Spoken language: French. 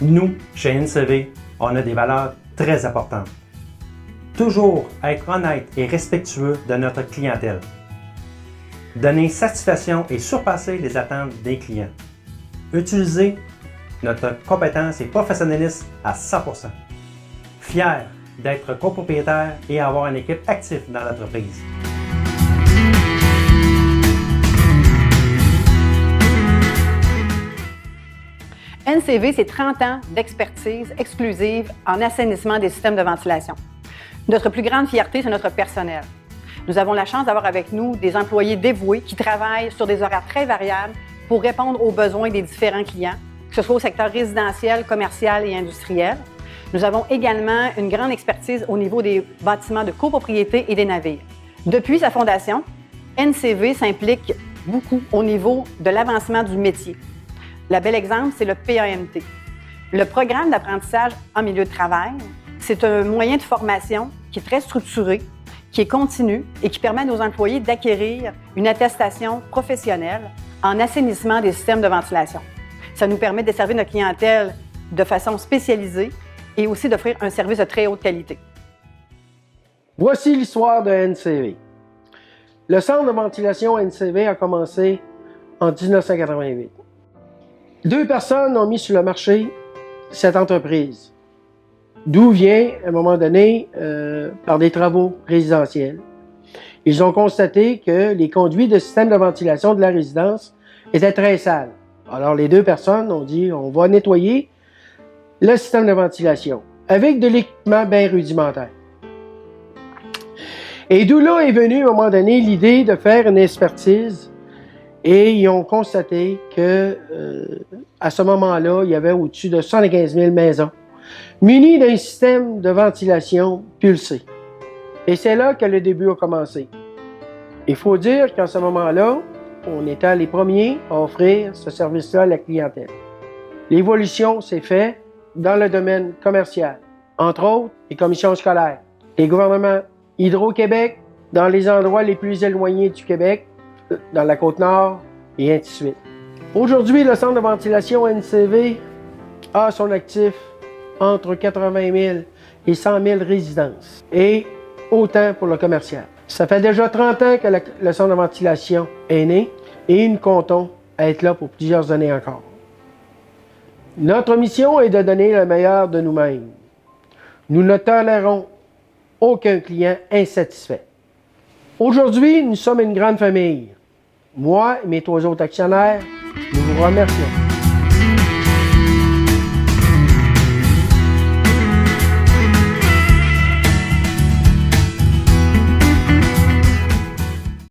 Nous, chez NCV, on a des valeurs très importantes. Toujours être honnête et respectueux de notre clientèle. Donner satisfaction et surpasser les attentes des clients. Utiliser notre compétence et professionnalisme à 100%. Fier d'être copropriétaire et avoir une équipe active dans l'entreprise. NCV, c'est 30 ans d'expertise exclusive en assainissement des systèmes de ventilation. Notre plus grande fierté, c'est notre personnel. Nous avons la chance d'avoir avec nous des employés dévoués qui travaillent sur des horaires très variables pour répondre aux besoins des différents clients, que ce soit au secteur résidentiel, commercial et industriel. Nous avons également une grande expertise au niveau des bâtiments de copropriété et des navires. Depuis sa fondation, NCV s'implique beaucoup au niveau de l'avancement du métier. Le bel exemple, c'est le PAMT. Le programme d'apprentissage en milieu de travail, c'est un moyen de formation qui est très structuré, qui est continu et qui permet à nos employés d'acquérir une attestation professionnelle en assainissement des systèmes de ventilation. Ça nous permet de desservir notre clientèle de façon spécialisée et aussi d'offrir un service de très haute qualité. Voici l'histoire de NCV. Le centre de ventilation NCV a commencé en 1988. 2 personnes ont mis sur le marché cette entreprise, d'où vient, à un moment donné, par des travaux résidentiels. Ils ont constaté que les conduits de système de ventilation de la résidence étaient très sales. Alors, les 2 personnes ont dit, on va nettoyer le système de ventilation avec de l'équipement bien rudimentaire. Et d'où là est venue, à un moment donné, l'idée de faire une expertise. Et ils ont constaté que à ce moment-là, il y avait au-dessus de 75 000 maisons munies d'un système de ventilation pulsé. Et c'est là que le début a commencé. Il faut dire qu'à ce moment-là, on était les premiers à offrir ce service-là à la clientèle. L'évolution s'est faite dans le domaine commercial, entre autres les commissions scolaires, les gouvernements Hydro-Québec dans les endroits les plus éloignés du Québec, dans la Côte-Nord, et ainsi de suite. Aujourd'hui, le centre de ventilation NCV a son actif entre 80 000 et 100 000 résidences, et autant pour le commercial. Ça fait déjà 30 ans que le centre de ventilation est né, et nous comptons être là pour plusieurs années encore. Notre mission est de donner le meilleur de nous-mêmes. Nous ne tolérons aucun client insatisfait. Aujourd'hui, nous sommes une grande famille. Moi et mes 3 autres actionnaires, nous vous remercions.